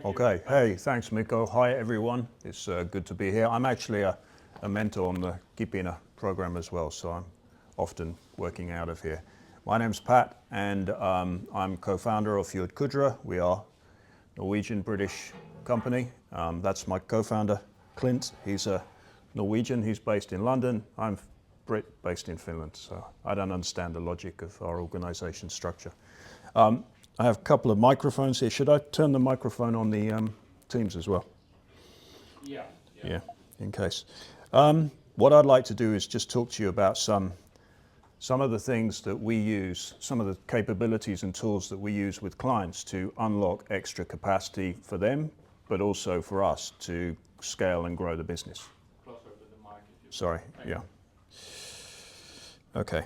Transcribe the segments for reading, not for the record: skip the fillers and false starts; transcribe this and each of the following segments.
Okay, hey, thanks Mikko. Hi everyone, it's good to be here. I'm actually a mentor on the Kipinä program as well, so I'm often working out of here. My name's Pat and I'm co-founder of Fjord Qudra. We are a Norwegian-British company. That's my co-founder, Clint. He's a Norwegian, he's based in London. I'm Brit, based in Finland, so I don't understand the logic of our organization structure. I have a couple of microphones here. Should I turn the microphone on the Teams as well? Yeah, in case. What I'd like to do is just talk to you about some of the things that we use, some of the capabilities and tools that we use with clients to unlock extra capacity for them, but also for us to scale and grow the business. Closer to the mic if you Sorry, yeah. Okay.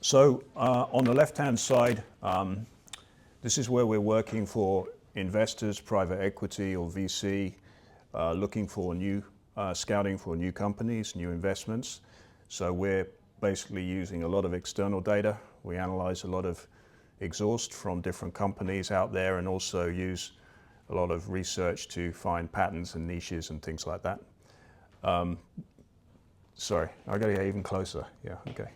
So on the left-hand side, this is where we're working for investors, private equity or VC, looking for scouting for new companies, new investments. So we're basically using a lot of external data. We analyze a lot of exhaust from different companies out there and also use a lot of research to find patterns and niches and things like that. Sorry, I gotta get even closer. Yeah, okay.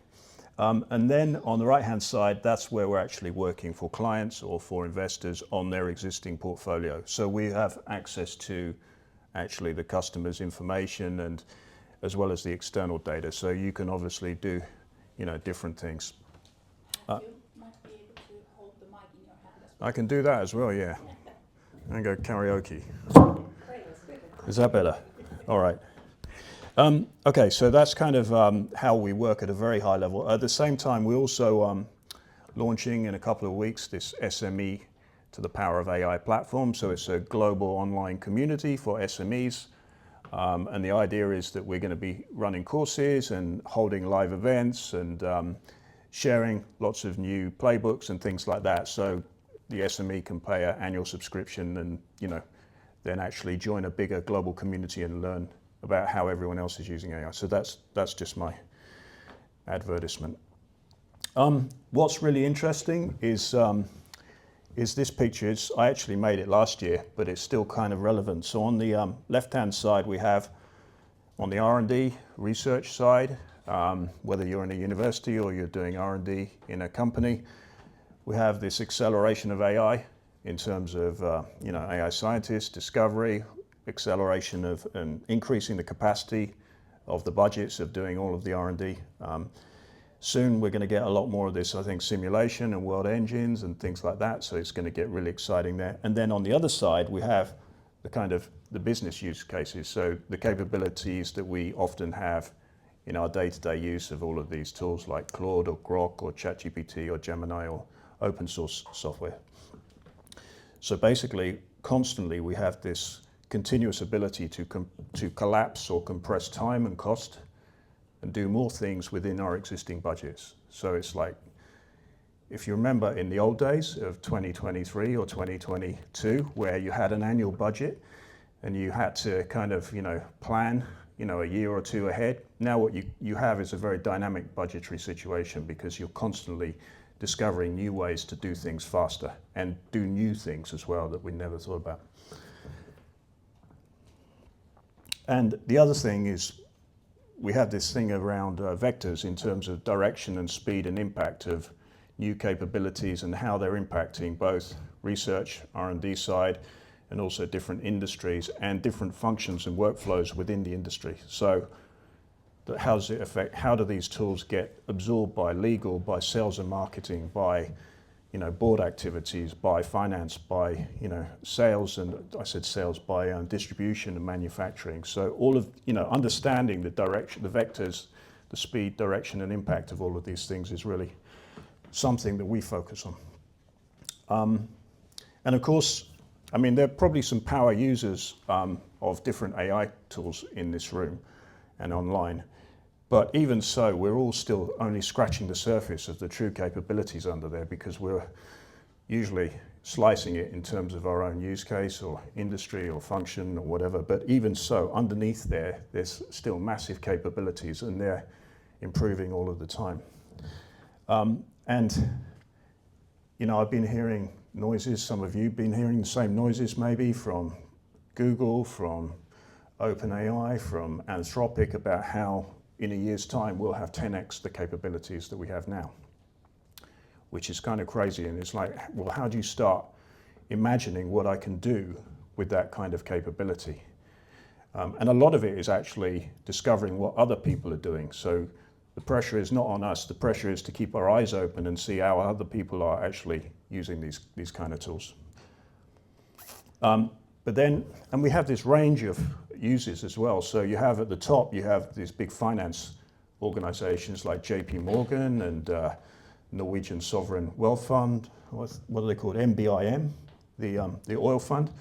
And then on the right-hand side, that's where we're actually working for clients or for investors on their existing portfolio. So we have access to actually the customer's information and as well as the external data. So you can obviously do, different things. You might be able to hold the mic in your hand as well. I can do that as well, yeah. And go karaoke. Is that better? All right. Okay, so that's kind of how we work at a very high level. At the same time, we're also launching in a couple of weeks this SME to the Power of AI platform. So it's a global online community for SMEs. And the idea is that we're going to be running courses and holding live events and sharing lots of new playbooks and things like that. So the SME can pay an annual subscription and, then actually join a bigger global community and learn about how everyone else is using AI. So that's just my advertisement. What's really interesting is this picture. I actually made it last year, but it's still kind of relevant. So on the left-hand side, we have on the R&D research side, whether you're in a university or you're doing R&D in a company, we have this acceleration of AI in terms of AI scientists, discovery, acceleration of and increasing the capacity of the budgets of doing all of the R&D. Soon we're going to get a lot more of this, I think, simulation and world engines and things like that. So it's going to get really exciting there. And then on the other side, we have the business use cases. So the capabilities that we often have in our day-to-day use of all of these tools like Claude or Grok or ChatGPT or Gemini or open source software. So basically, constantly we have this continuous ability to collapse or compress time and cost and do more things within our existing budgets. So it's like, if you remember in the old days of 2023 or 2022, where you had an annual budget and you had to kind of, plan, a year or two ahead. Now what you have is a very dynamic budgetary situation because you're constantly discovering new ways to do things faster and do new things as well that we never thought about. And the other thing is we have this thing around vectors in terms of direction and speed and impact of new capabilities and how they're impacting both research, R&D side, and also different industries and different functions and workflows within the industry. So how does it affect, how do these tools get absorbed by legal, by sales and marketing, by board activities, by finance, by sales, and I said sales, by distribution and manufacturing. So all of understanding the direction, the vectors, the speed, direction, and impact of all of these things is really something that we focus on. And of course, there are probably some power users of different AI tools in this room and online. But even so, we're all still only scratching the surface of the true capabilities under there because we're usually slicing it in terms of our own use case or industry or function or whatever. But even so, underneath there's still massive capabilities and they're improving all of the time. And I've been hearing noises. Some of you have been hearing the same noises maybe from Google, from OpenAI, from Anthropic about how in a year's time we'll have 10x the capabilities that we have now, which is kind of crazy. And it's like, well, how do you start imagining what I can do with that kind of capability? And a lot of it is actually discovering what other people are doing. So the pressure is not on us. The pressure is to keep our eyes open and see how other people are actually using these kind of tools. But then, and we have this range of uses as well. So you have at the top, you have these big finance organizations like JP Morgan and Norwegian Sovereign Wealth Fund, what are they called? MBIM, the oil fund.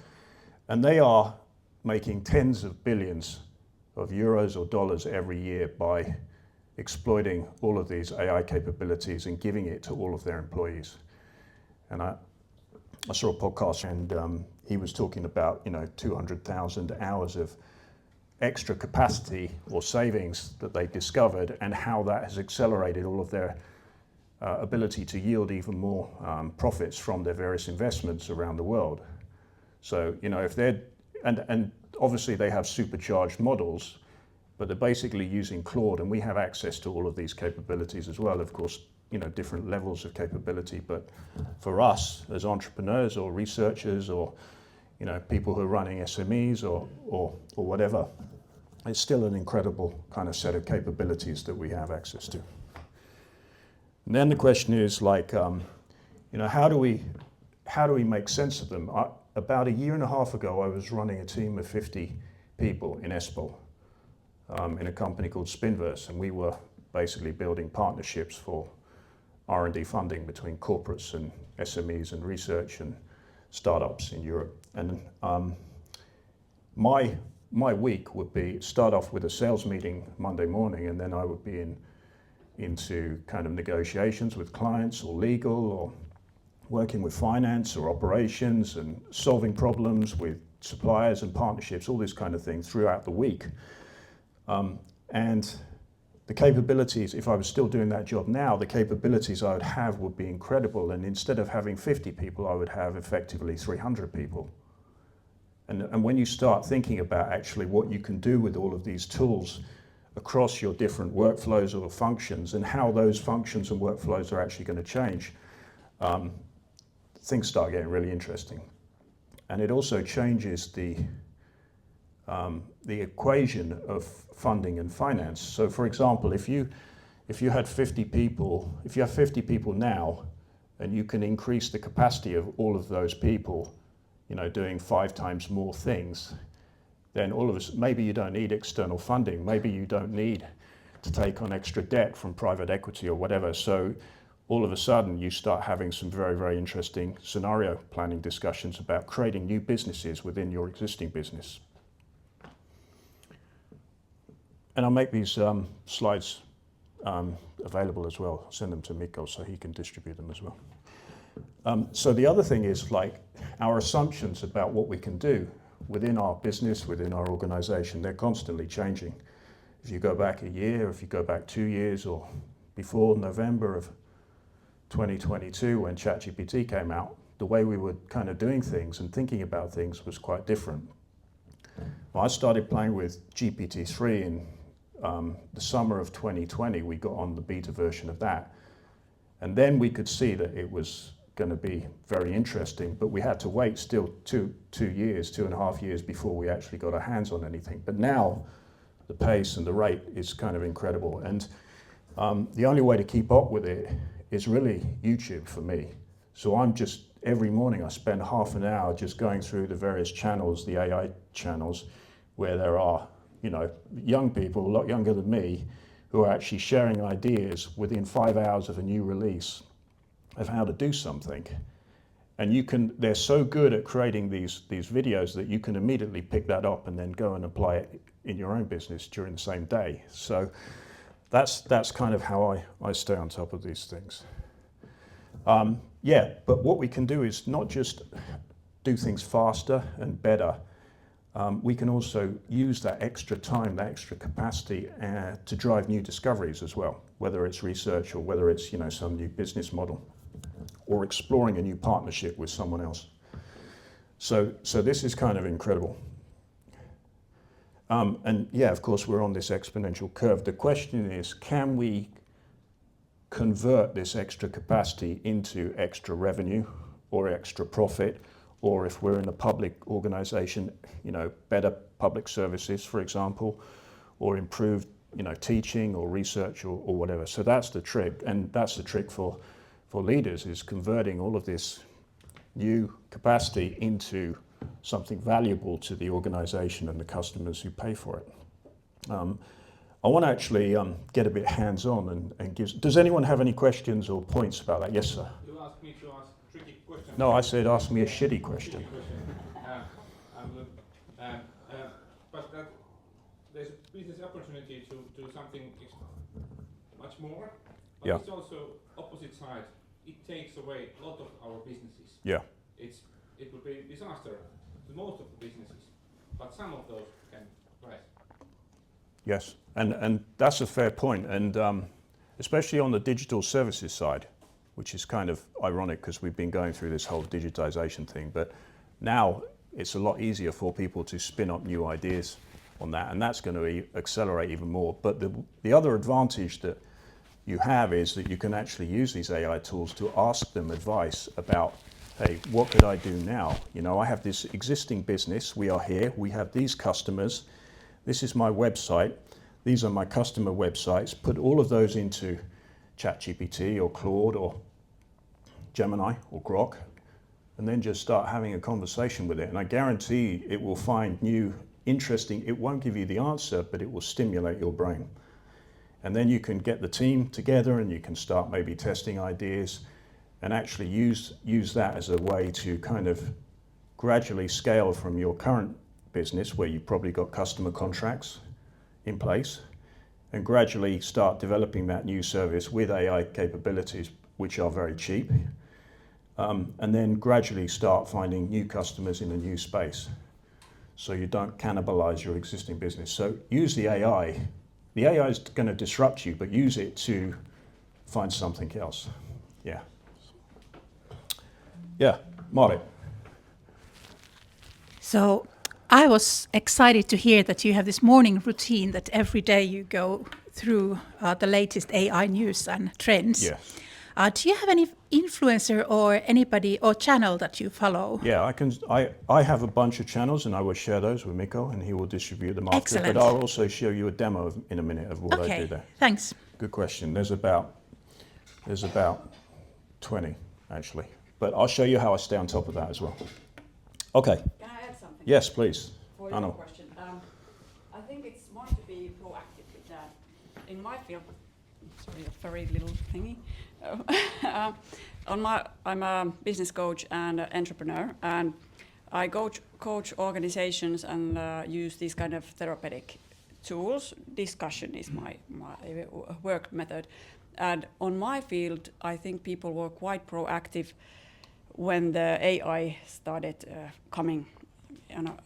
And they are making tens of billions of euros or dollars every year by exploiting all of these AI capabilities and giving it to all of their employees. And I saw a podcast and he was talking about, 200,000 hours of extra capacity or savings that they discovered and how that has accelerated all of their ability to yield even more profits from their various investments around the world. So, if they're, and obviously they have supercharged models, but they're basically using Claude, and we have access to all of these capabilities as well. Of course, different levels of capability, but for us as entrepreneurs or researchers or, people who are running SMEs or whatever, it's still an incredible kind of set of capabilities that we have access to. And then the question is like, how do we make sense of them? About a year and a half ago, I was running a team of 50 people in Espoo, in a company called Spinverse, and we were basically building partnerships for R&D funding between corporates and SMEs and research and startups in Europe. And my week would be start off with a sales meeting Monday morning, and then I would be into kind of negotiations with clients or legal or working with finance or operations and solving problems with suppliers and partnerships, all this kind of thing throughout the week. And the capabilities, if I was still doing that job now, the capabilities I would have would be incredible. And instead of having 50 people, I would have effectively 300 people. And when you start thinking about actually what you can do with all of these tools across your different workflows or functions and how those functions and workflows are actually going to change, things start getting really interesting. And it also changes the equation of funding and finance. So for example, if you had 50 people, if you have 50 people now, and you can increase the capacity of all of those people, doing 5 times more things, then all of us, maybe you don't need external funding, maybe you don't need to take on extra debt from private equity or whatever. So all of a sudden you start having some very, very interesting scenario planning discussions about creating new businesses within your existing business. And I'll make these slides available as well. I'll send them to Mikko so he can distribute them as well. So the other thing is like our assumptions about what we can do within our business, within our organization, they're constantly changing. If you go back a year, if you go back 2 years, or before November of 2022 when ChatGPT came out, the way we were kind of doing things and thinking about things was quite different. Well, I started playing with GPT-3 in the summer of 2020. We got on the beta version of that. And then we could see that it was going to be very interesting, but we had to wait still 2.5 years before we actually got our hands on anything. But now the pace and the rate is kind of incredible. And the only way to keep up with it is really YouTube for me. So I'm just, every morning I spend half an hour just going through the various channels, the AI channels, where there are, young people, a lot younger than me, who are actually sharing ideas within 5 hours of a new release of how to do something. And they're so good at creating these videos that you can immediately pick that up and then go and apply it in your own business during the same day. So that's kind of how I stay on top of these things. But what we can do is not just do things faster and better. We can also use that extra time, that extra capacity to drive new discoveries as well, whether it's research or whether it's some new business model. or exploring a new partnership with someone else. So this is kind of incredible. And yeah, of course, we're on this exponential curve. The question is, can we convert this extra capacity into extra revenue or extra profit, or if we're in a public organization, better public services, for example, or improved, teaching or research or whatever. So that's the trick, and that's the trick for leaders, is converting all of this new capacity into something valuable to the organization and the customers who pay for it. I want to actually get a bit hands-on and give... Does anyone have any questions or points about that? Yes, sir. You asked me to ask tricky questions. No, I said ask me a shitty question. But there's a business opportunity to do something much more. But Yeah. it's also opposite side. It takes away a lot of our businesses. Yeah. It would be a disaster to most of the businesses, but some of those can rise. Yes, and that's a fair point, and especially on the digital services side, which is kind of ironic because we've been going through this whole digitization thing, but now it's a lot easier for people to spin up new ideas on that, and that's going to accelerate even more. But the other advantage that you have is that you can actually use these AI tools to ask them advice about, hey, what could I do now? I have this existing business, we are here, we have these customers, this is my website, these are my customer websites, put all of those into ChatGPT or Claude or Gemini or Grok, and then just start having a conversation with it. And I guarantee it will find new, interesting, it won't give you the answer, but it will stimulate your brain. And then you can get the team together and you can start maybe testing ideas and actually use that as a way to kind of gradually scale from your current business, where you've probably got customer contracts in place, and gradually start developing that new service with AI capabilities, which are very cheap, and then gradually start finding new customers in a new space, so you don't cannibalize your existing business. So use the AI. The AI is going to disrupt you, but use it to find something else. Yeah. Yeah, Mari. So I was excited to hear that you have this morning routine that every day you go through the latest AI news and trends. Yes. Do you have any influencer or anybody or channel that you follow? Yeah, I have a bunch of channels, and I will share those with Mikko, and he will distribute them after. Excellent. But I'll also show you a demo in a minute of what I do there. Thanks. Good question. There's about 20 actually, but I'll show you how I stay on top of that as well. Okay. Can I add something? Yes, please. For your question. I think it's smart to be proactive with that. In my field, sorry, a very little thingy. I'm a business coach and an entrepreneur, and I coach organizations and use these kind of therapeutic tools. Discussion is my work method. And on my field, I think people were quite proactive when the AI started coming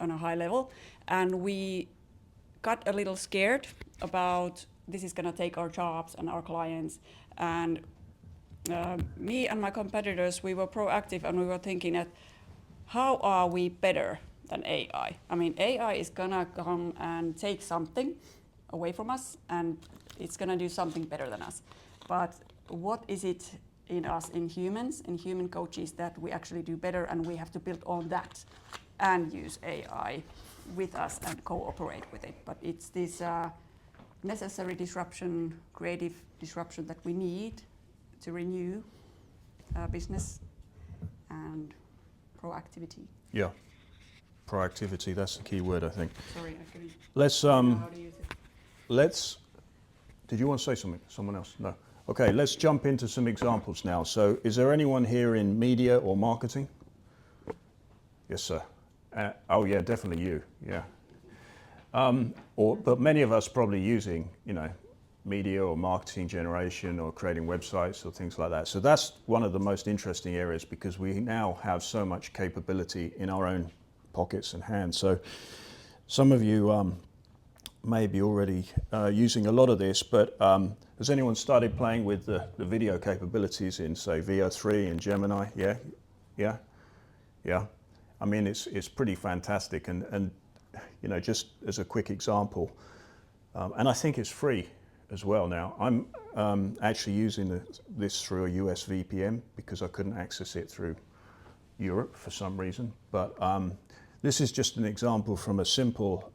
on a high level, and we got a little scared about this is going to take our jobs and our clients. And me and my competitors, we were proactive, and we were thinking that how are we better than AI? I mean, AI is going to come and take something away from us, and it's going to do something better than us. But what is it in us, in humans, in human coaches, that we actually do better, and we have to build on that and use AI with us and cooperate with it. But it's this necessary disruption, creative disruption that we need to renew business and proactivity. Yeah, proactivity, that's the key word, I think. Sorry, I couldn't Let's, know how to use it. did you want to say something? Someone else? No. Okay, let's jump into some examples now. So is there anyone here in media or marketing? Yes, sir. Oh yeah, definitely you, yeah. But many of us probably using, media or marketing generation or creating websites or things like that. So that's one of the most interesting areas, because we now have so much capability in our own pockets and hands. So some of you maybe already using a lot of this, but has anyone started playing with the video capabilities in, say, VO3 and Gemini? Yeah, yeah, yeah. I mean, it's pretty fantastic, and you know, just as a quick example, and I think it's free as well now. I'm actually using this through a US VPN because I couldn't access it through Europe for some reason, but this is just an example from a simple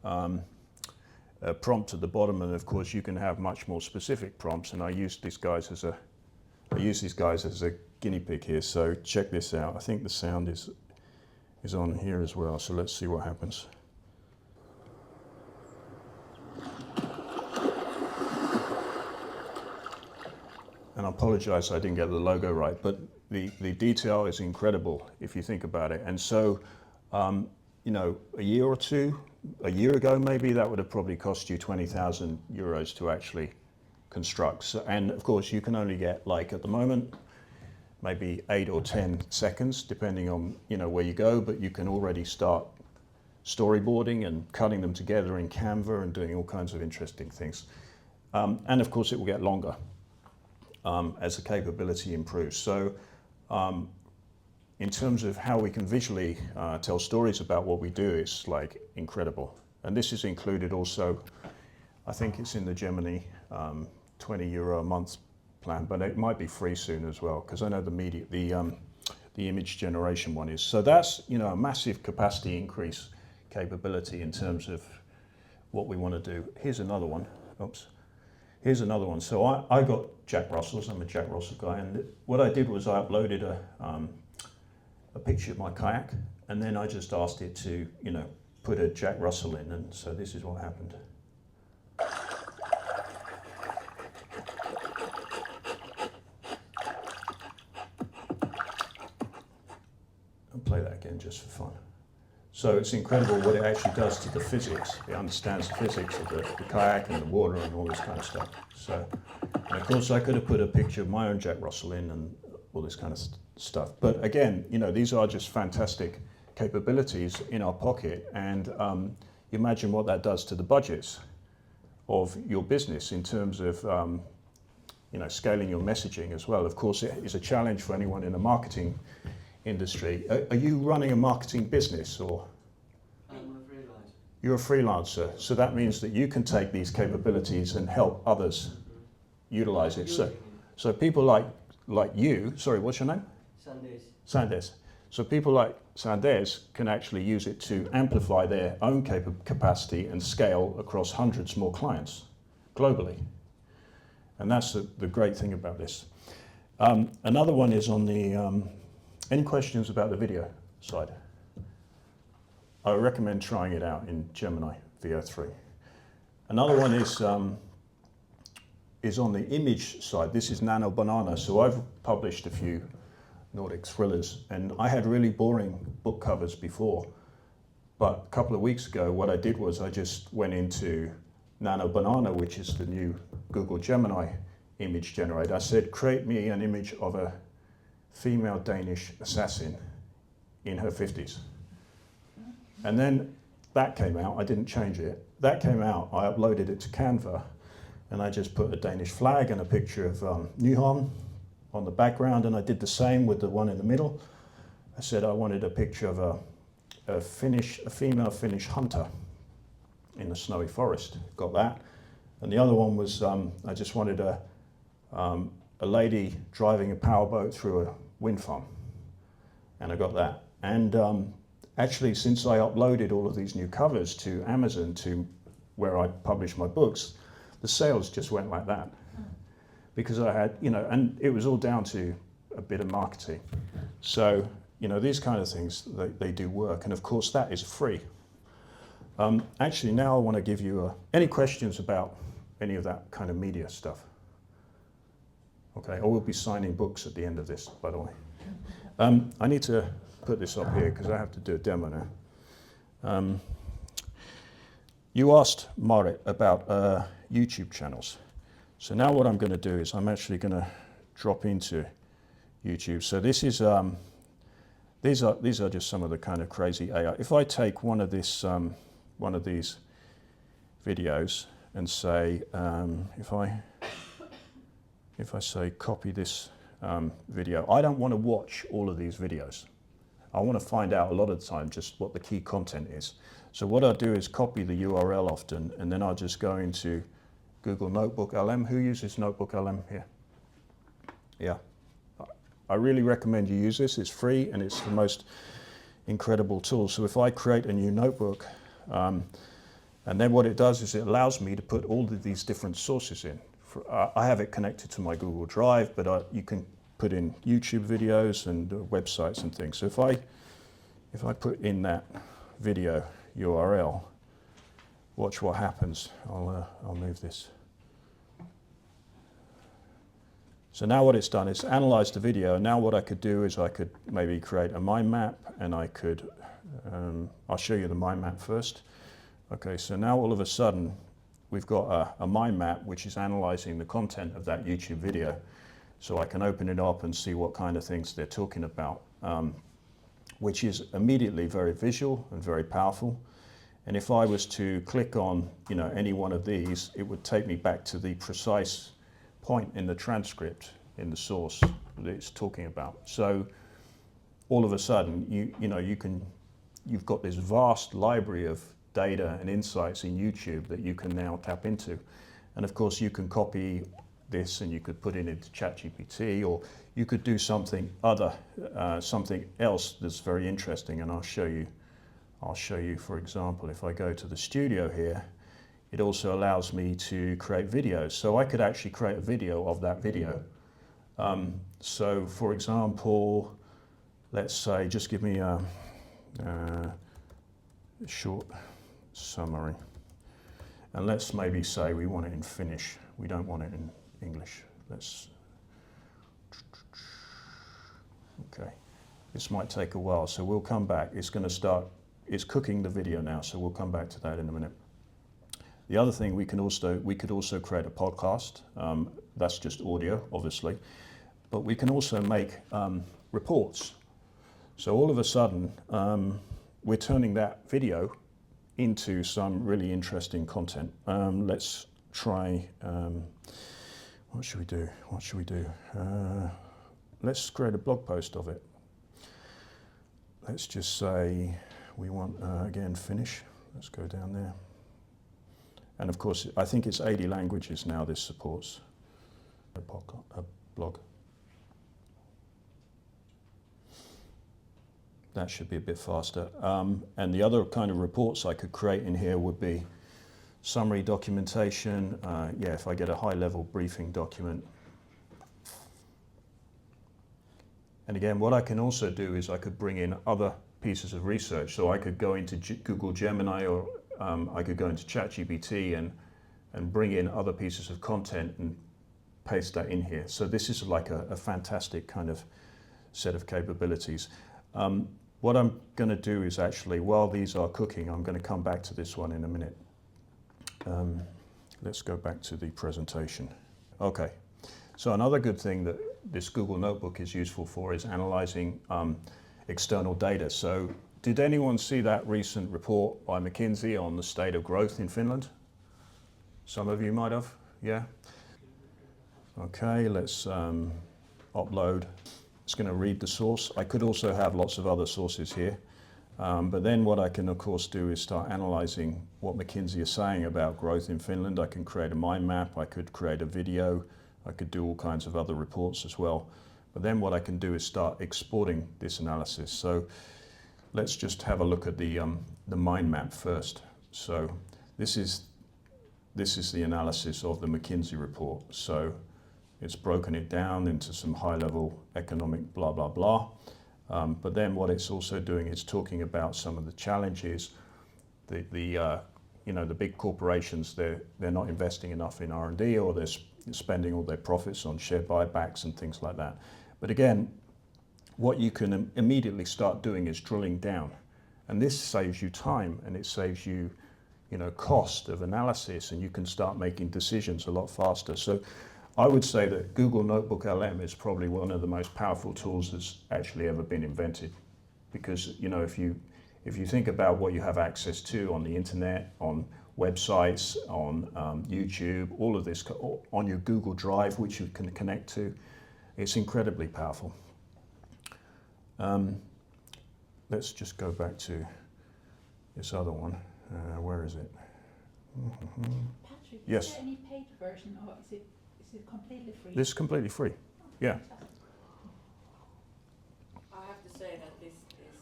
prompt at the bottom, and of course you can have much more specific prompts, and I use these guys as a guinea pig here. So check this out. I think the sound is on here as well, so let's see what happens. And I apologize I didn't get the logo right, but the detail is incredible if you think about it. And so, you know, a year ago maybe, that would have probably cost you 20,000 euros to actually construct. So, and of course you can only get, like at the moment, maybe 8 or 10 seconds, depending on, you know, where you go, but you can already start storyboarding and cutting them together in Canva and doing all kinds of interesting things. And of course it will get longer as the capability improves. So in terms of how we can visually tell stories about what we do, it's like incredible. And this is included also, I think it's in the Gemini 20 euro a month plan, but it might be free soon as well, because I know the image generation one is. So that's, you know, a massive capacity increase capability in terms of what we want to do. Here's another one. Oops. Here's another one. So I got Jack Russells. I'm a Jack Russell guy, and what I did was I uploaded a picture of my kayak, and then I just asked it to, you know, put a Jack Russell in, and so this is what happened. I'll play that again just for fun. So it's incredible what it actually does to the physics. It understands the physics of the kayak and the water and all this kind of stuff. So, and of course I could have put a picture of my own Jack Russell in and all this kind of stuff. But again, you know, these are just fantastic capabilities in our pocket, and you imagine what that does to the budgets of your business in terms of you know, scaling your messaging as well. Of course, it is a challenge for anyone in the marketing industry. Are you running a marketing business, or? I'm a freelancer. You're a freelancer, so that means that you can take these capabilities and help others utilize it. So people like you, sorry, what's your name? Sandes. So people like Sandes can actually use it to amplify their own capacity and scale across hundreds more clients globally. And that's the great thing about this. Another one is on the, any questions about the video side? I recommend trying it out in Gemini VO3. Another one is on the image side. This is Nano Banana. So I've published a few Nordic thrillers, and I had really boring book covers before. But a couple of weeks ago, what I did was I just went into Nano Banana, which is the new Google Gemini image generator. I said, create me an image of a female Danish assassin in her 50s. And then that came out. I didn't change it. That came out. I uploaded it to Canva, and I just put a Danish flag and a picture of Nyholm on the background, and I did the same with the one in the middle. I said I wanted a picture of a female Finnish hunter in the snowy forest. Got that. And the other one was I just wanted a lady driving a powerboat through a wind farm, and I got that. And actually, since I uploaded all of these new covers to Amazon, to where I publish my books, the sales just went like that. Because I had, you know, and it was all down to a bit of marketing. So, you know, these kind of things, they do work. And of course, that is free. Actually, now I want to give you any questions about any of that kind of media stuff. Okay, I will be signing books at the end of this, by the way. I need to put this up here because I have to do a demo now. You asked Marit about YouTube channels. So now what I'm going to do is I'm actually going to drop into YouTube. So this is these are just some of the kind of crazy AI. If I take one of these videos and say, if I say copy this video, I don't want to watch all of these videos. I want to find out a lot of the time just what the key content is. So what I'll do is copy the URL often, and then I'll just go into Google Notebook LM. Who uses Notebook LM here? Yeah. I really recommend you use this. It's free and it's the most incredible tool. So if I create a new notebook, and then what it does is it allows me to put all of these different sources in. I have it connected to my Google Drive, but you can put in YouTube videos and websites and things. So if I put in that video URL, watch what happens. I'll move this. So now what it's done is analyzed the video. Now what I could do is I could maybe create a mind map, and I could, I'll show you the mind map first. Okay, so now all of a sudden we've got a mind map which is analyzing the content of that YouTube video. So I can open it up and see what kind of things they're talking about, which is immediately very visual and very powerful. And if I was to click on, any one of these, it would take me back to the precise point in the transcript, in the source that it's talking about. So all of a sudden, you've got this vast library of data and insights in YouTube that you can now tap into. And of course, you can copy this and you could put it into ChatGPT, or you could do something else that's very interesting. And I'll show you, for example, if I go to the studio here, it also allows me to create videos. So I could actually create a video of that video. So for example, let's say, just give me a short summary. And let's maybe say we want it in Finnish. We don't want it in English. Okay. This might take a while, so we'll come back. It's cooking the video now, so we'll come back to that in a minute. The other thing we could also create a podcast. That's just audio, obviously, but we can also make reports. So all of a sudden, we're turning that video into some really interesting content. Let's try. What should we do? Let's create a blog post of it. Let's just say we want again Finnish. Let's go down there. And of course, I think it's 80 languages now this supports. A blog. That should be a bit faster. And the other kind of reports I could create in here would be summary documentation. If I get a high-level briefing document. And again, what I can also do is I could bring in other pieces of research. So I could go into Google Gemini, or I could go into ChatGPT and bring in other pieces of content and paste that in here. So this is like a fantastic kind of set of capabilities. What I'm going to do is actually, while these are cooking, I'm going to come back to this one in a minute. Let's go back to the presentation. Okay, so another good thing that this Google Notebook is useful for is analyzing external data. So did anyone see that recent report by McKinsey on the state of growth in Finland? Some of you might have, yeah? Okay, let's upload. It's going to read the source. I could also have lots of other sources here. But then what I can, of course, do is start analyzing what McKinsey is saying about growth in Finland. I can create a mind map. I could create a video. I could do all kinds of other reports as well. But then what I can do is start exporting this analysis. So let's just have a look at the mind map first. So this is the analysis of the McKinsey report. So it's broken it down into some high-level economic blah, blah, blah. But then what it's also doing is talking about some of the challenges. The big corporations, they're not investing enough in R&D, or they're spending all their profits on share buybacks and things like that. But again, what you can immediately start doing is drilling down. And this saves you time, and it saves you, cost of analysis, and you can start making decisions a lot faster. So I would say that Google Notebook LM is probably one of the most powerful tools that's actually ever been invented. Because, if you think about what you have access to on the internet, on websites, on YouTube, all of this, on your Google Drive, which you can connect to. It's incredibly powerful. Let's just go back to this other one. Where is it? Patrick, Yes. is there any paid version or is it completely free? This is completely free. Yeah. I have to say that this is.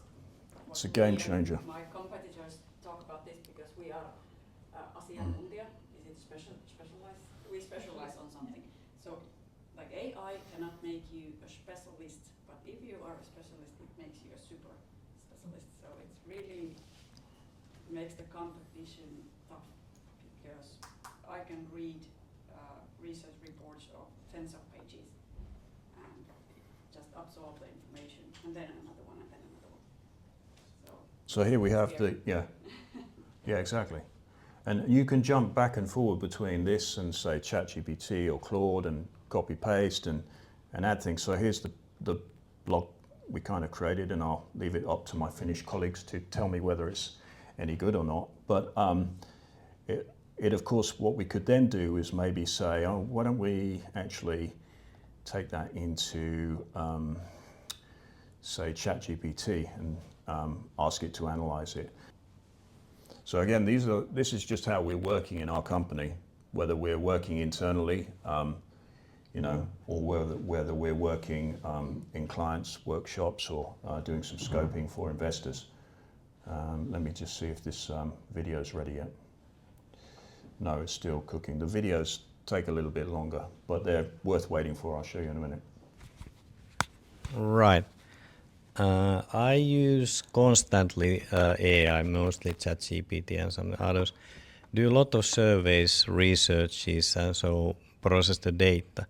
It's a game changer. My competitors talk about this because we are asiantuntija. Is it specialized? We specialize on something. So, like AI cannot make you a specialist, but if you are a specialist, it makes you a super specialist. So it's really makes the competition tough because I can read research reports of tens of pages and just absorb the information, and then another one, and then another one. So here we have yeah, exactly. And you can jump back and forward between this and say ChatGPT or Claude and copy paste and add things. So here's the blog we kind of created, and I'll leave it up to my Finnish colleagues to tell me whether it's any good or not. But it of course, what we could then do is maybe say, oh, why don't we actually take that into say ChatGPT and ask it to analyze it. So again, this is just how we're working in our company, whether we're working internally, you know, or whether we're working in clients' workshops or doing some scoping for investors. Let me just see if this video is ready yet. No, it's still cooking. The videos take a little bit longer, but they're worth waiting for. I'll show you in a minute. Right. I use constantly AI, mostly ChatGPT and some others. Do a lot of surveys, researches, and so process the data.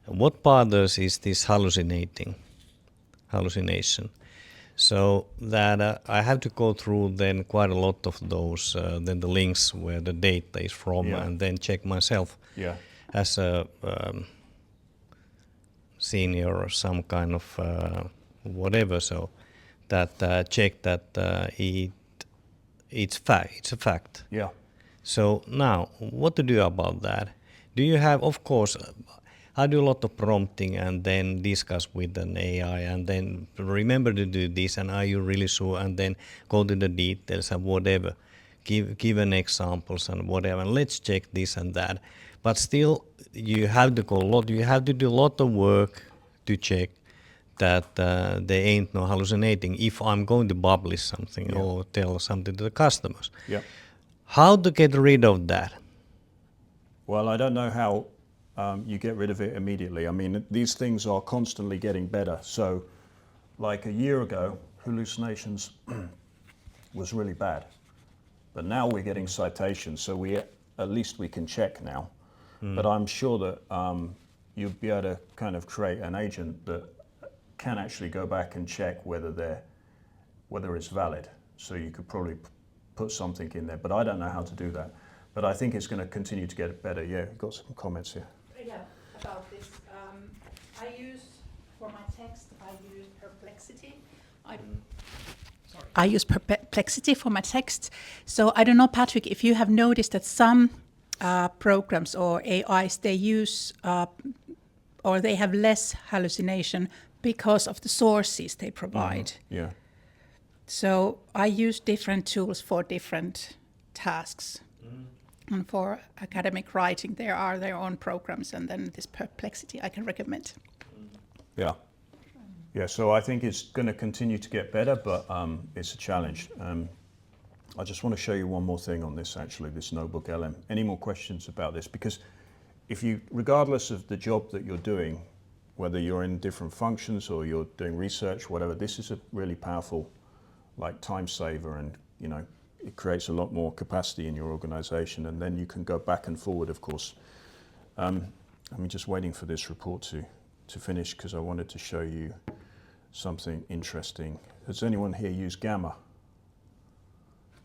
What bothers is this hallucination. So that I have to go through then quite a lot of those, then the links where the data is from, and then check myself as a senior or some kind of whatever, so that check that it's a fact. Yeah. So now, what to do about that? Do you have, of course, I do a lot of prompting and then discuss with an AI and then remember to do this and are you really sure, and then go to the details and whatever, give an examples and whatever, and let's check this and that. But still, you have to do a lot of work to check that there ain't no hallucinating if I'm going to publish something or tell something to the customers. Yeah. How to get rid of that? Well, I don't know how you get rid of it immediately. I mean, these things are constantly getting better. So, like a year ago, hallucinations was really bad. But now we're getting citations, so at least we can check now. But I'm sure that you'll be able to kind of create an agent that can actually go back and check whether it's valid. So you could probably put something in there, but I don't know how to do that. But I think it's going to continue to get better. Yeah, you've got some comments here. Yeah, about this. For my text, I use Perplexity. I use Perplexity for my text. So I don't know, Patrick, if you have noticed that some programs or AIs, they use or they have less hallucination because of the sources they provide. Yeah. So I use different tools for different tasks. And for academic writing, there are their own programs, and then this Perplexity I can recommend. Yeah. Yeah, so I think it's going to continue to get better, but it's a challenge. I just want to show you one more thing on this, actually, this Notebook LM. Any more questions about this? Because regardless of the job that you're doing, whether you're in different functions or you're doing research, whatever, this is a really powerful, like, time saver, and, you know, it creates a lot more capacity in your organization, and then you can go back and forward, of course. I'm just waiting for this report to finish because I wanted to show you something interesting. Does anyone here use Gamma?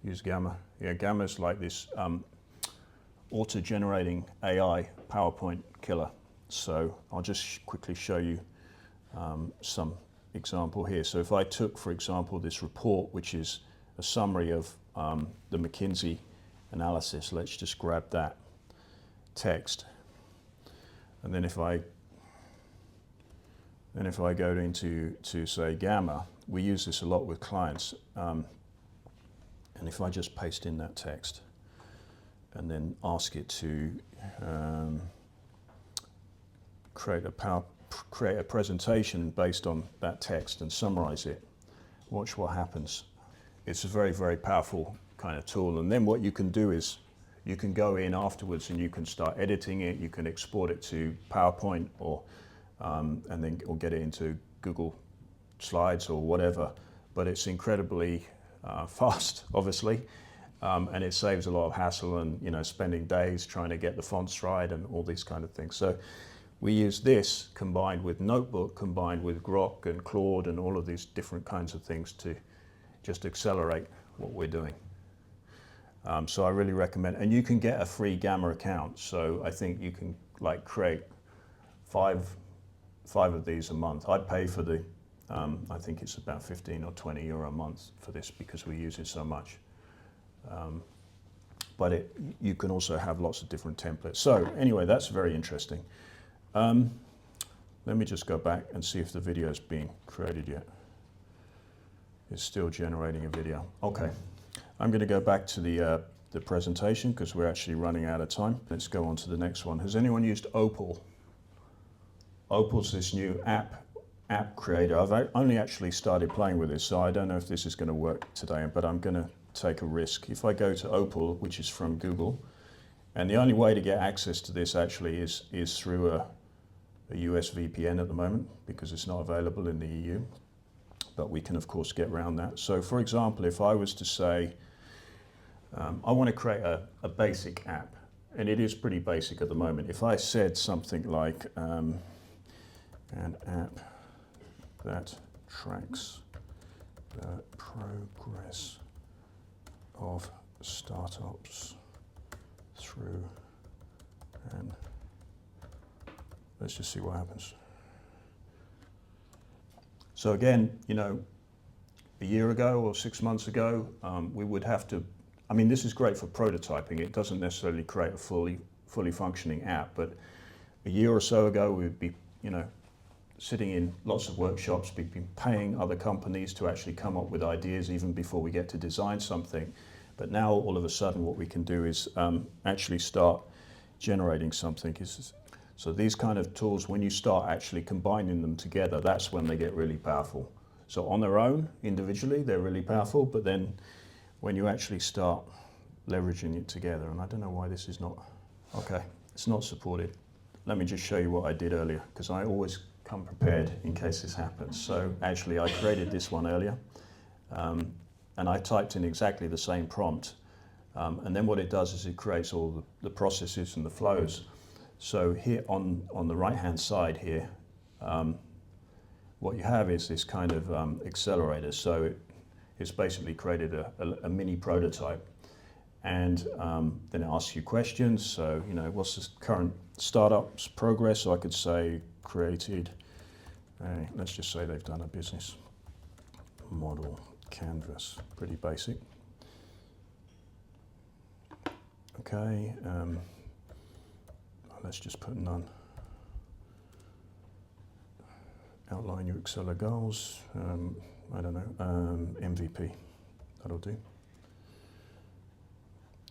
Use Gamma? Yeah, Gamma is like this auto-generating AI PowerPoint killer. So I'll just quickly show you some example here. So if I took, for example, this report, which is a summary of the McKinsey analysis. Let's just grab that text, and then if I go into say Gamma, we use this a lot with clients, and if I just paste in that text and then ask it to create a presentation based on that text and summarize it, watch what happens. It's a very, very powerful kind of tool. And then what you can do is you can go in afterwards and you can start editing it. You can export it to PowerPoint or get it into Google Slides or whatever. But it's incredibly fast, obviously, and it saves a lot of hassle and spending days trying to get the fonts right and all these kind of things. So we use this combined with Notebook, combined with Grok and Claude and all of these different kinds of things to just accelerate what we're doing. So I really recommend, and you can get a free Gamma account. So I think you can create five of these a month. I pay for the, I think it's about 15 or 20 euro a month for this because we use it so much. But you can also have lots of different templates. So anyway, that's very interesting. Let me just go back and see if the video is being created yet. It's still generating a video. Okay, I'm going to go back to the presentation because we're actually running out of time. Let's go on to the next one. Has anyone used Opal? Opal's this new app creator. I've only actually started playing with this, so I don't know if this is going to work today, but I'm going to take a risk. If I go to Opal, which is from Google, and the only way to get access to this actually is through a US VPN at the moment because it's not available in the EU. But we can, of course, get around that. So, for example, if I was to say, I want to create a basic app, and it is pretty basic at the moment. If I said something like, an app that tracks the progress of startups through, and let's just see what happens. So again, a year ago or 6 months ago, we would have to, this is great for prototyping. It doesn't necessarily create a fully functioning app, but a year or so ago, we would be, sitting in lots of workshops. We've been paying other companies to actually come up with ideas even before we get to design something. But now all of a sudden what we can do is actually start generating something. So these kind of tools, when you start actually combining them together, that's when they get really powerful. So on their own, individually, they're really powerful, but then when you actually start leveraging it together, and I don't know why this is not, okay, it's not supported. Let me just show you what I did earlier, because I always come prepared in case this happens. So actually I created this one earlier, and I typed in exactly the same prompt, and then what it does is it creates all the processes and the flows. So here on the right-hand side here, what you have is this kind of accelerator. So it's basically created a mini prototype, and then it asks you questions. So what's the current startup's progress? So I could say created. Let's just say they've done a business model canvas. Pretty basic. Okay. Let's just put none. Outline your Excel goals. I don't know, MVP. That'll do.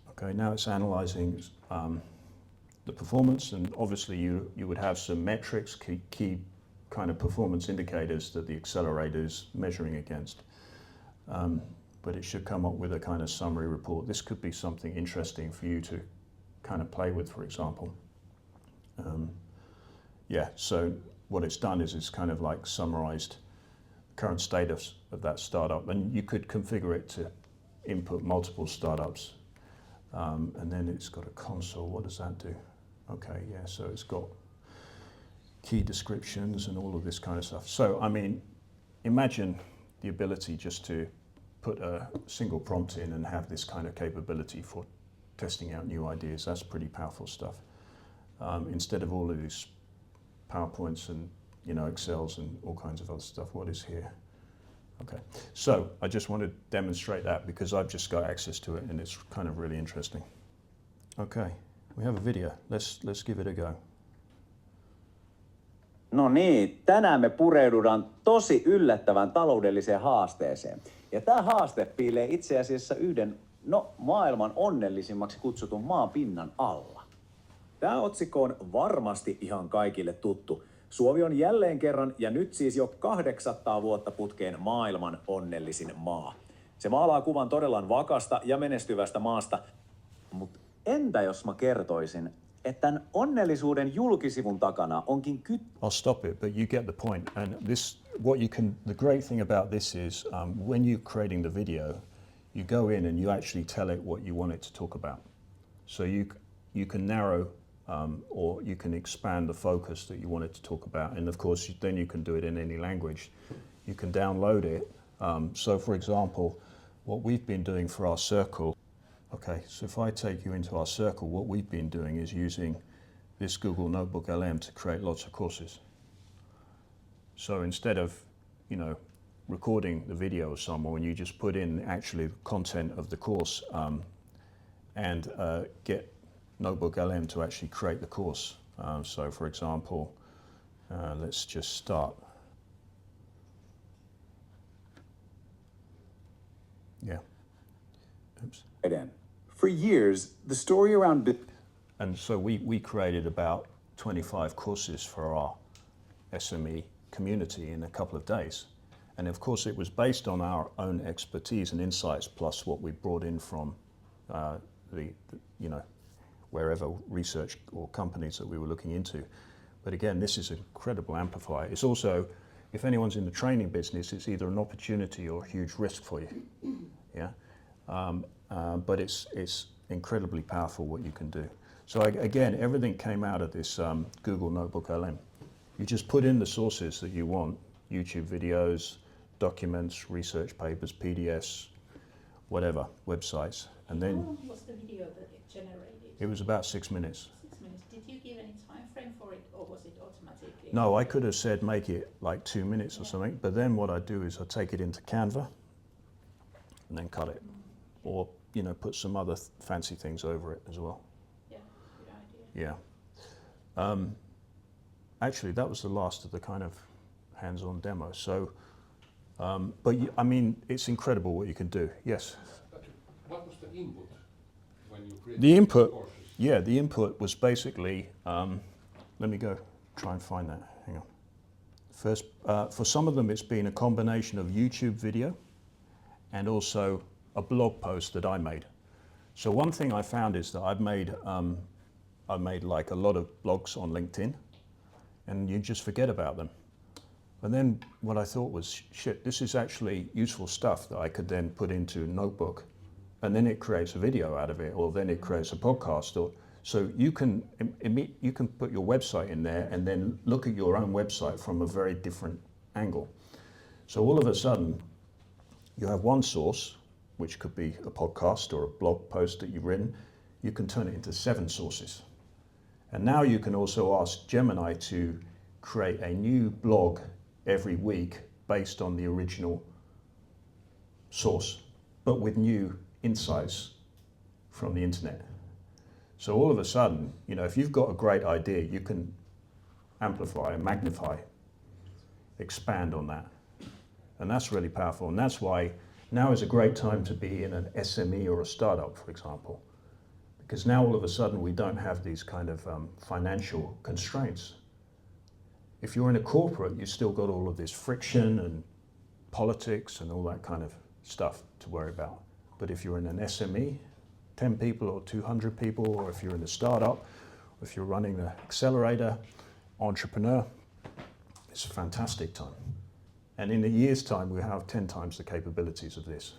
Okay, now it's analyzing the performance, and obviously you would have some metrics, key kind of performance indicators that the accelerator is measuring against. But it should come up with a kind of summary report. This could be something interesting for you to kind of play with, for example. So what it's done is it's kind of like summarized current status of that startup, and you could configure it to input multiple startups, and then it's got a console. What does that do? Okay, yeah, so it's got key descriptions and all of this kind of stuff. So imagine the ability just to put a single prompt in and have this kind of capability for testing out new ideas. That's pretty powerful stuff. Instead of all of these PowerPoints and Excels and all kinds of other stuff, what is here? Okay, so I just want to demonstrate that because I've just got access to it and it's kind of really interesting. Okay, we have a video. Let's give it a go. No niin, tänään me pureudutaan tosi yllättävän taloudelliseen haasteeseen. Ja tämä haaste piilee itse asiassa yhden, maailman onnellisimmaksi kutsutun maan pinnan alla. Tämä otsikko on varmasti ihan kaikille tuttu. Suomi on jälleen kerran ja nyt siis jo 800 vuotta putkeen maailman onnellisin maa. Se maalaa kuvan todella vakasta ja menestyvästä maasta. Mutta entä jos mä kertoisin, että tämän onnellisuuden julkisivun takana onkin I'll stop it, but you get the point. And the great thing about this is when you're creating the video, you go in and you actually tell it what you want it to talk about. So you can narrow or you can expand the focus that you want it to talk about. And of course, then you can do it in any language. You can download it. So for example, what we've been doing for our circle. Okay, so if I take you into our circle, what we've been doing is using this Google Notebook LM to create lots of courses. So instead of, recording the video of someone, you just put in actually the content of the course and get Notebook LM to actually create the course. So for example, let's just start. Yeah. Oops. For years, the story around... And so we created about 25 courses for our SME community in a couple of days. And of course it was based on our own expertise and insights plus what we brought in from wherever research or companies that we were looking into. But again, this is an incredible amplifier. It's also, if anyone's in the training business, it's either an opportunity or a huge risk for you. Yeah. But it's incredibly powerful what you can do. So again, everything came out of this Google Notebook LM. You just put in the sources that you want, YouTube videos, documents, research papers, PDFs, whatever, websites. And then... How long was the video that it generated? It was about 6 minutes. 6 minutes. Did you give any time frame for it or was it automatically? No, I could have said make it like 2 minutes or something, but then what I do is I take it into Canva and then cut it. Or, put some other fancy things over it as well. Yeah, good idea. Yeah. Actually, that was the last of the kind of hands-on demo. So, it's incredible what you can do. Yes? What was the input when you created The input, courses? yeah, the input was basically, let me go try and find that. Hang on. First, for some of them, it's been a combination of YouTube video and also a blog post that I made. So one thing I found is that I've made like a lot of blogs on LinkedIn and you just forget about them. And then what I thought was, shit, this is actually useful stuff that I could then put into Notebook and then it creates a video out of it or then it creates a podcast. Or so you can put your website in there and then look at your own website from a very different angle. So all of a sudden you have one source, which could be a podcast or a blog post that you've written. You can turn it into 7 sources. And now you can also ask Gemini to create a new blog every week based on the original source, but with new insights from the internet. So all of a sudden, if you've got a great idea, you can amplify, magnify, expand on that. And that's really powerful. And that's why now is a great time to be in an SME or a startup, for example, because now all of a sudden we don't have these kind of financial constraints. If you're in a corporate, you've still got all of this friction and politics and all that kind of stuff to worry about. But if you're in an SME, 10 people or 200 people, or if you're in a startup, or if you're running an accelerator, entrepreneur, it's a fantastic time. And in a year's time, we have 10 times the capabilities of this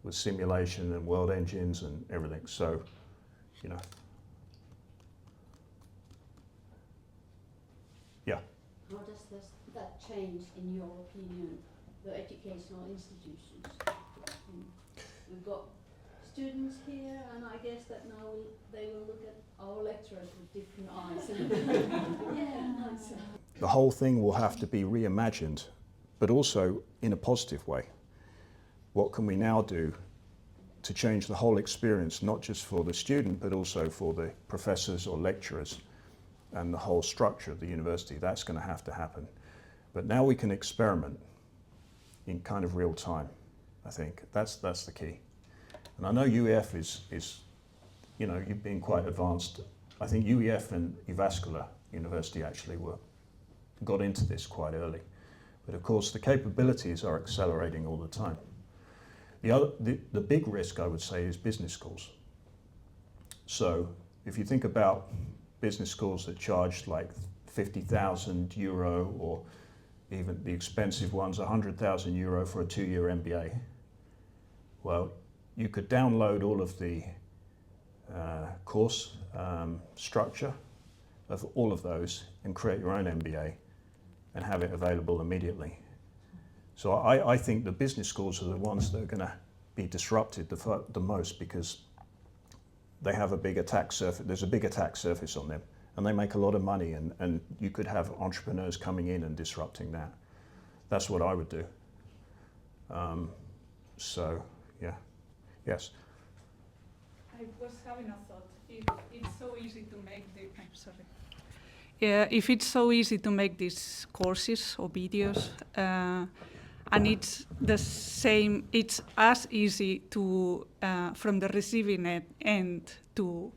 with simulation and world engines and everything. So, yeah. How does that change, in your opinion, the educational institutions? We've got students here, and I guess that now they will look at our lecturers with different eyes. Yeah, nice. The whole thing will have to be reimagined, but also in a positive way. What can we now do to change the whole experience, not just for the student, but also for the professors or lecturers and the whole structure of the university. That's going to have to happen. But now we can experiment in kind of real time, I think. That's the key. And I know UEF is you know, you've been quite advanced. I think UEF and Jyväskylä University actually got into this quite early. But of course, the capabilities are accelerating all the time. The big risk, I would say, is business schools. So if you think about business schools that charge like 50,000 euro, or even the expensive ones, 100,000 euro for a 2-year MBA, well, you could download all of the course structure of all of those and create your own MBA and have it available immediately. So I think the business schools are the ones that are going to be disrupted the most, because they have a big attack surface. There's a big attack surface on them, and they make a lot of money, and you could have entrepreneurs coming in and disrupting that. That's what I would do. So, yeah. Yes? I was having a thought. If it's so easy to make if it's so easy to make these courses or videos, and it's the same, it's as easy to, from the receiving end, to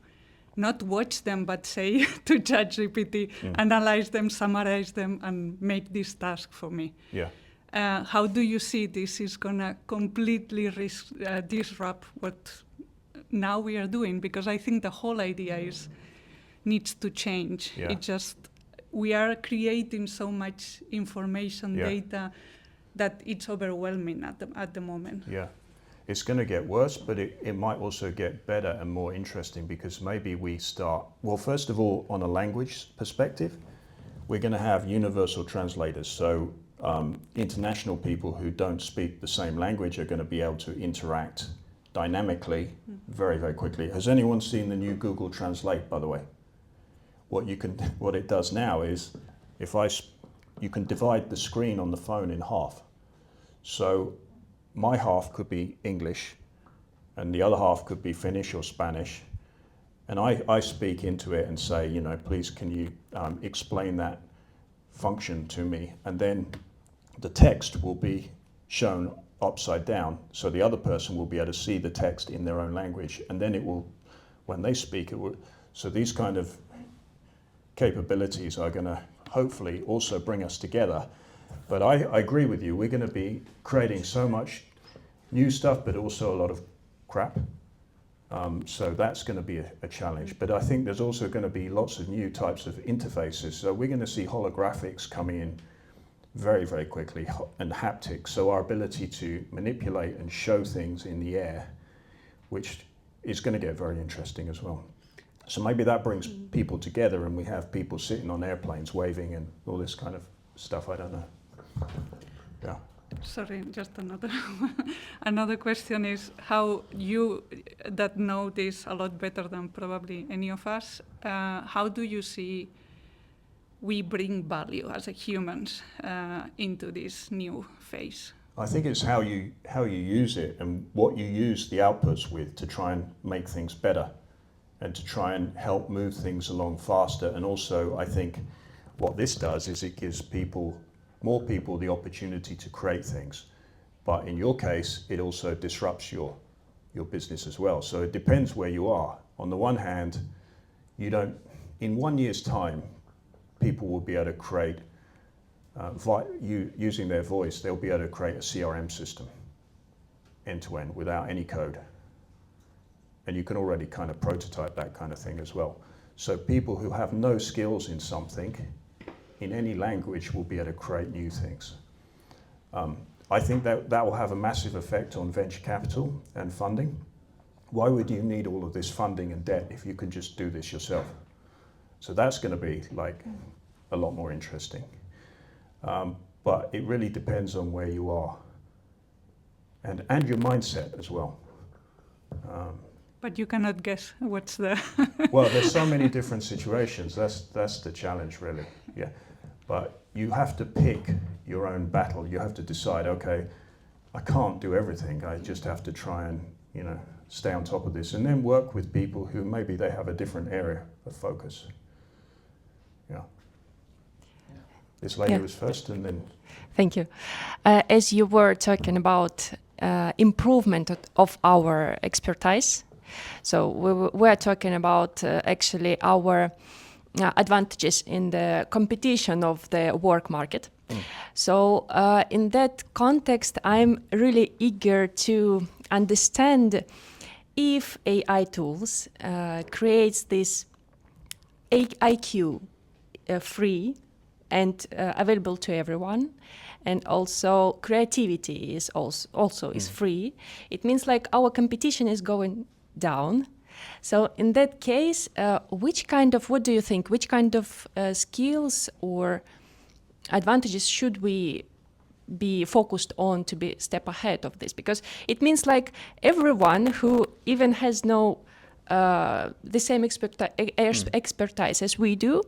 not watch them, but say to ChatGPT, analyze them, summarize them, and make this task for me. Yeah. How do you see this is gonna completely disrupt what now we are doing? Because I think the whole idea needs to change. Yeah. It just, we are creating so much information, data, that it's overwhelming at the moment. Yeah. It's going to get worse, but it might also get better and more interesting, because maybe we start, well, first of all, on a language perspective, we're going to have universal translators. So international people who don't speak the same language are going to be able to interact dynamically very, very quickly. Has anyone seen the new Google Translate, by the way? What it does now is, you can divide the screen on the phone in half. So my half could be English, and the other half could be Finnish or Spanish. And I speak into it and say, you know, please can you explain that function to me? And then the text will be shown upside down, so the other person will be able to see the text in their own language, and then it will, when they speak, it will. So these kind of capabilities are going to hopefully also bring us together. But I agree with you, we're going to be creating so much new stuff, but also a lot of crap. So that's going to be a challenge. But I think there's also going to be lots of new types of interfaces. So we're going to see holographics coming in very, very quickly, and haptics. So our ability to manipulate and show things in the air, which is going to get very interesting as well. So maybe that brings people together, and we have people sitting on airplanes waving and all this kind of stuff. I don't know. Yeah. Sorry, just another question is, how you that know this a lot better than probably any of us, how do you see we bring value as humans into this new phase? I think it's how you use it, and what you use the outputs with to try and make things better, and to try and help move things along faster. And also, I think what this does is it gives more people the opportunity to create things. But in your case, it also disrupts your business as well. So it depends where you are. On the one hand, in 1 year's time, people will be able to create, using their voice, they'll be able to create a CRM system end to end without any code. And you can already kind of prototype that kind of thing as well. So people who have no skills in something, in any language, will be able to create new things. I think that will have a massive effect on venture capital and funding. Why would you need all of this funding and debt if you can just do this yourself? So that's going to be like a lot more interesting. But it really depends on where you are and your mindset as well. But you cannot guess what's the... Well, there's so many different situations. That's the challenge, really. Yeah. But you have to pick your own battle. You have to decide, okay, I can't do everything. I just have to try and stay on top of this, and then work with people who maybe they have a different area of focus. Yeah. This lady was first, and then. Thank you. As you were talking about improvement of our expertise, so we're talking about actually our advantages in the competition of the work market. So in that context, I'm really eager to understand if AI tools creates this IQ free and available to everyone, and also creativity is also is free. It means like our competition is going down. So in that case, what do you think, which kind of skills or advantages should we be focused on to be step ahead of this? Because it means like everyone who even has no the same expertise as we do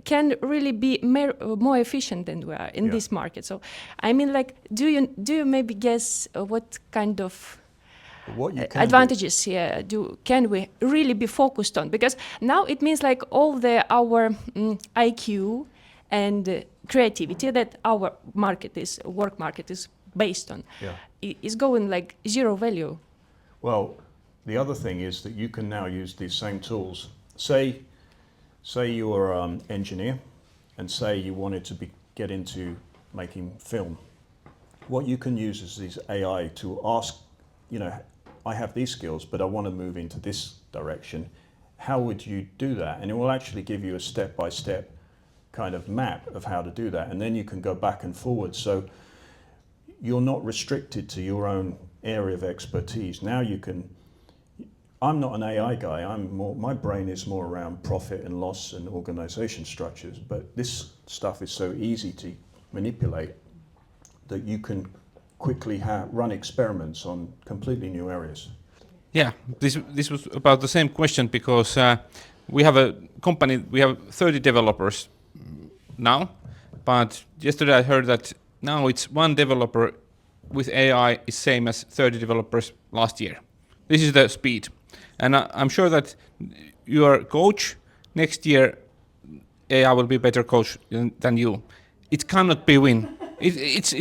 can really be more efficient than we are in this market. So I mean, like, do you maybe guess what kind of advantages can we really be focused on? Because now it means like all our IQ and creativity that our work market is based on is going like zero value. Well, the other thing is that you can now use these same tools. Say you're an engineer, and say you wanted to get into making film. What you can use is these AI to ask, I have these skills, but I want to move into this direction. How would you do that? And it will actually give you a step-by-step kind of map of how to do that. And then you can go back and forward. So you're not restricted to your own area of expertise. Now you can. I'm not an AI guy. My brain is more around profit and loss and organization structures. But this stuff is so easy to manipulate that you can quickly run experiments on completely new areas. Yeah, this was about the same question, because we have a company, we have 30 developers now, but yesterday I heard that now it's one developer with AI is same as 30 developers last year. This is the speed. And I'm sure that your coach next year, AI will be better coach than you. It cannot be win. It's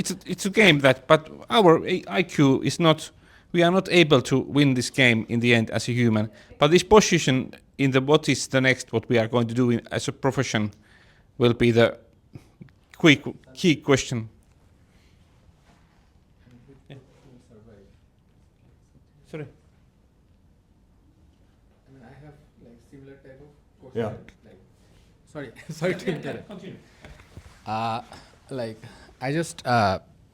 a game but our IQ is not. We are not able to win this game in the end as a human. But this position in what is the next, what we are going to do as a profession, will be the key question. Yeah. Sorry. I have like similar type of question. Yeah. Sorry to interrupt. Continue. I just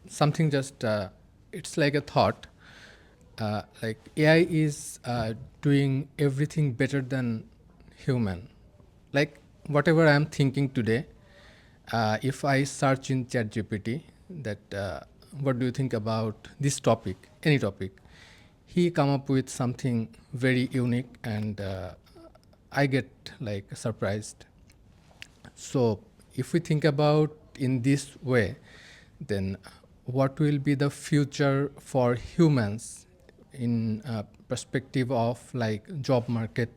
something just it's like a thought. Like AI is doing everything better than human. Like whatever I'm thinking today, if I search in ChatGPT that what do you think about this topic, any topic, he come up with something very unique, and I get like surprised. So if we think about in this way, then what will be the future for humans in perspective of like job market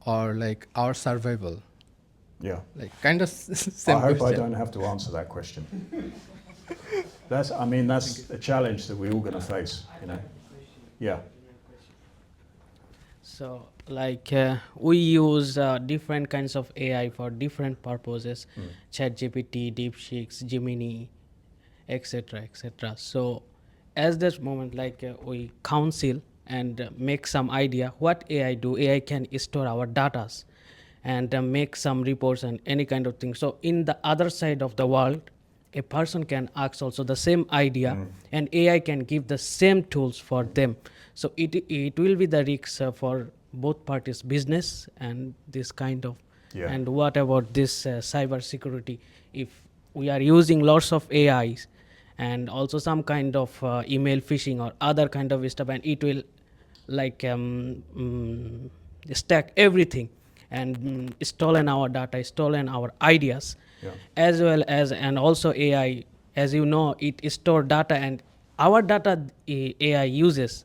or like our survival? Yeah. Like kind of same I hope question. I don't have to answer that question. That's a challenge that we're all going to face, Yeah. So, like we use different kinds of AI for different purposes, ChatGPT, DeepSeek, Gemini, etc., etc. So, at this moment, like we counsel and make some idea what AI do. AI can store our datas and make some reports and any kind of thing. So, in the other side of the world, a person can ask also the same idea, and AI can give the same tools for them. So it will be the risk for both parties, business and this kind of. Yeah. And what about this cyber security? If we are using lots of AIs and also some kind of email phishing or other kind of stuff, and it will like stack everything and stolen our data, stolen our ideas. Yeah. As well as, and also AI, as you know, it store data, and our data AI uses,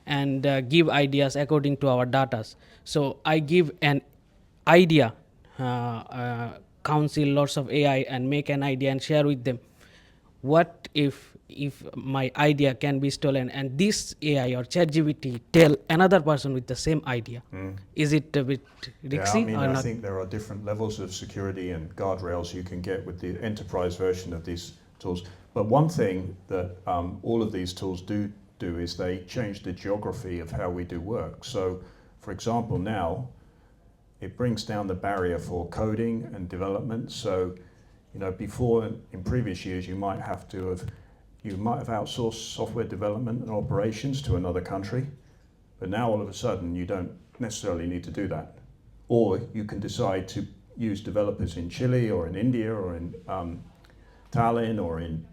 and give ideas according to our data. So I give an idea, counsel lots of AI and make an idea and share with them. What if my idea can be stolen and this AI or ChatGPT tell another person with the same idea? Is it a bit risky Yeah, or I not? think there are different levels of security and guardrails you can get with the enterprise version of these tools. But one thing that all of these tools do is they change the geography of how we do work. So, for example, now it brings down the barrier for coding and development. So, before in previous years, you might have outsourced software development and operations to another country, but now all of a sudden you don't necessarily need to do that. Or you can decide to use developers in Chile or in India or in Tallinn or in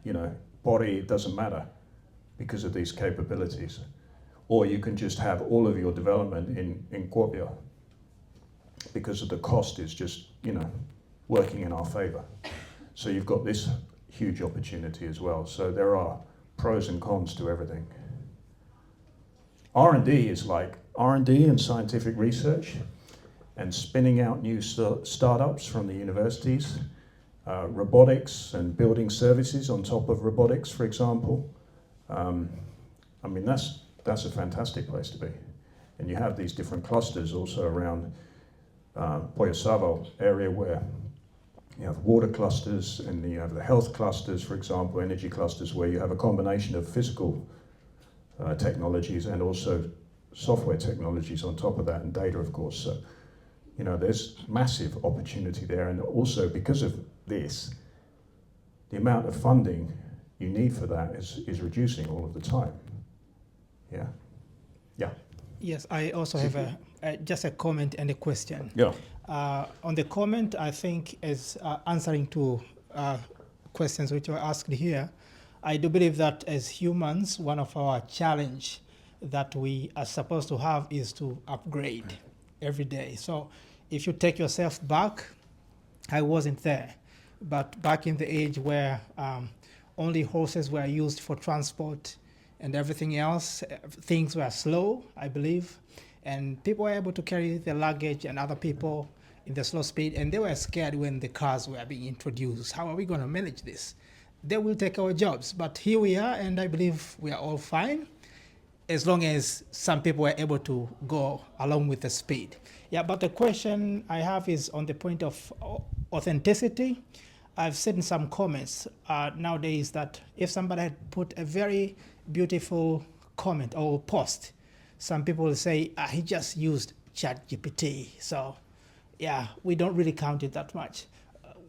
Pori, it doesn't matter because of these capabilities. Or you can just have all of your development in Kuopio because of the cost is just working in our favor. So you've got this huge opportunity as well. So there are pros and cons to everything. R&D is like R&D and scientific research and spinning out new startups from the universities, robotics and building services on top of robotics, for example. That's a fantastic place to be. And you have these different clusters also around Pohjois-Savo area where you have water clusters and you have the health clusters, for example, energy clusters, where you have a combination of physical technologies and also software technologies on top of that, and data, of course. So, there's massive opportunity there. And also because of this, the amount of funding you need for that is reducing all of the time. Yeah. Yeah. Yes, I also have just a comment and a question. Yeah. On the comment, I think as answering to questions which were asked here, I do believe that as humans, one of our challenge that we are supposed to have is to upgrade every day. So if you take yourself back, I wasn't there, but back in the age where only horses were used for transport and everything else, things were slow, I believe, and people were able to carry their luggage and other people in the slow speed, and they were scared when the cars were being introduced. How are we going to manage this? They will take our jobs, but here we are, and I believe we are all fine, as long as some people were able to go along with the speed. Yeah, but the question I have is on the point of authenticity. I've seen some comments nowadays that if somebody had put a very beautiful comment or post, some people will say, he just used ChatGPT. So, yeah, we don't really count it that much.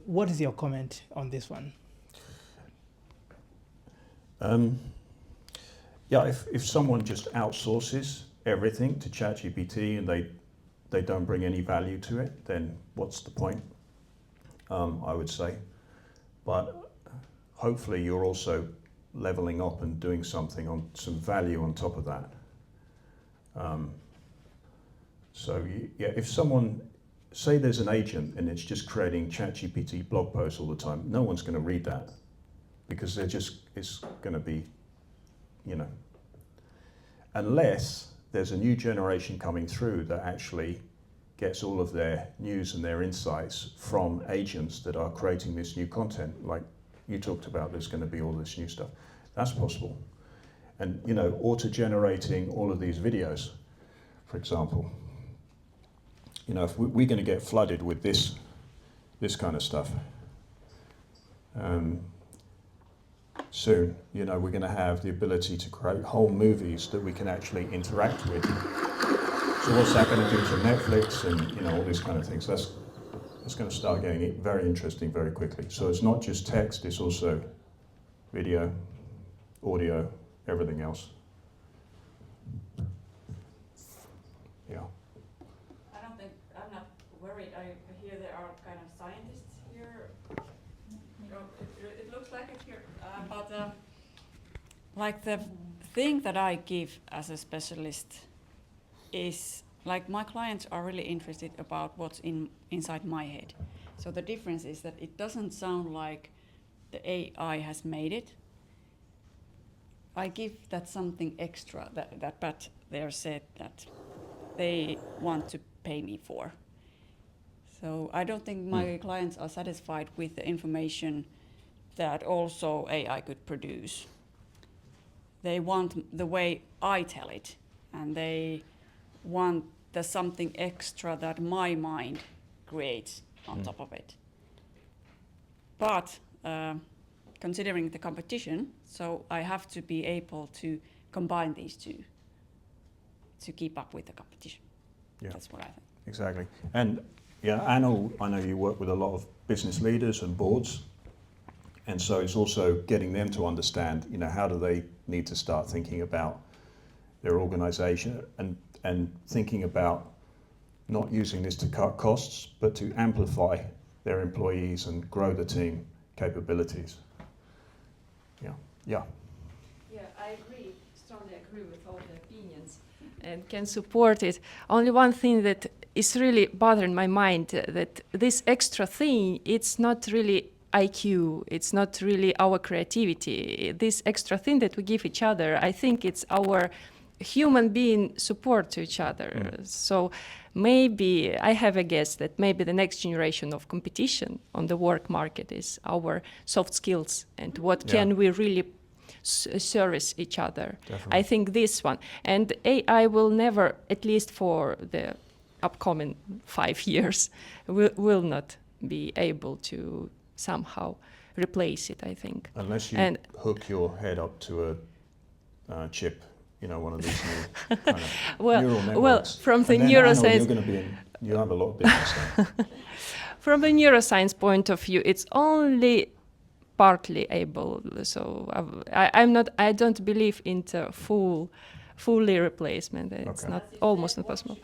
What is your comment on this one? Yeah, if someone just outsources everything to ChatGPT and they don't bring any value to it, then what's the point? I would say. But hopefully you're also leveling up and doing something on some value on top of that. If someone, say there's an agent and it's just creating ChatGPT blog posts all the time, no one's going to read that because it's going to be, unless there's a new generation coming through that actually gets all of their news and their insights from agents that are creating this new content. Like you talked about, there's going to be all this new stuff. That's possible. And, auto-generating all of these videos, for example. If we're going to get flooded with this kind of stuff soon, we're going to have the ability to create whole movies that we can actually interact with. So what's that going to do to Netflix and all these kind of things? That's going to start getting very interesting very quickly. So it's not just text; it's also video, audio, everything else. Yeah. I'm not worried. I hear there are kind of scientists here. It looks like it here, but like the thing that I give as a specialist is like my clients are really interested about what's inside my head. So the difference is that it doesn't sound like the AI has made it. I give that something extra that Pat there said that they want to pay me for. So I don't think my clients are satisfied with the information that also AI could produce. They want the way I tell it, and they want the something extra that my mind creates on top of it. But considering the competition, so I have to be able to combine these two to keep up with the competition. Yeah. That's what I think. Exactly. And yeah, Anil, I know you work with a lot of business leaders and boards, and so it's also getting them to understand, you know, how do they need to start thinking about their organization and thinking about not using this to cut costs, but to amplify their employees and grow the team capabilities. Yeah. Yeah, I strongly agree with all the opinions and can support it. Only one thing that is really bothering my mind, that this extra thing, it's not really IQ, it's not really our creativity. This extra thing that we give each other, I think it's our human being support to each other. So maybe, I have a guess that maybe the next generation of competition on the work market is our soft skills and what can we really service each other. Definitely. I think this one. And AI will never, at least for the upcoming 5 years, will not be able to somehow replace it, I think. Unless you hook your head up to a chip, you know, one of these new kind of neural networks. Well, from the and then, neuroscience, you're going to be you have a lot of business there. From the neuroscience point of view, it's only partly able. So I don't believe in the fully replacement. It's not almost not possible.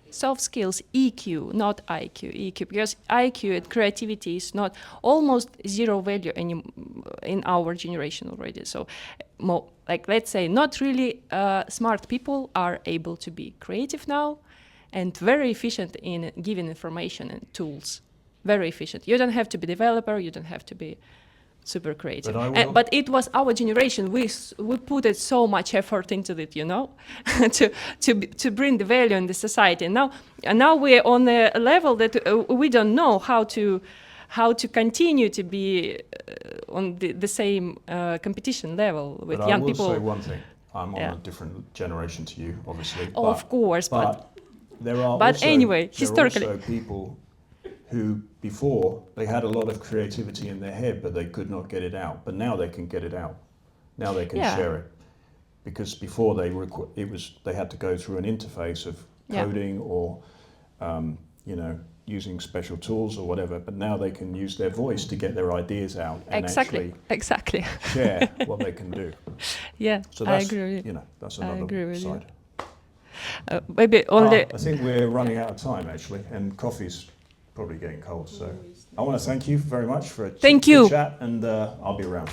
Soft skills, EQ, not IQ. EQ, because IQ and creativity is not almost zero value in our generation already. So, like let's say, not really smart people are able to be creative now, and very efficient in giving information and tools. Very efficient. You don't have to be developer. You don't have to be super creative. But it was our generation. We put it so much effort into it, you know, to bring the value in the society. And now we're on a level that we don't know how to continue to be on the same competition level with young people. I will say one thing. I'm on a different generation to you, obviously. Of course, but there are also people who before they had a lot of creativity in their head, but they could not get it out. But now they can get it out. Now they can share it, because before they had to go through an interface of coding or you know, using special tools or whatever. But now they can use their voice to get their ideas out and actually share what they can do. Yeah, so that's, I agree. You know, that's another side. Maybe only. I think we're running out of time actually, and coffee's probably getting cold. So I want to thank you very much for a chat, and I'll be around.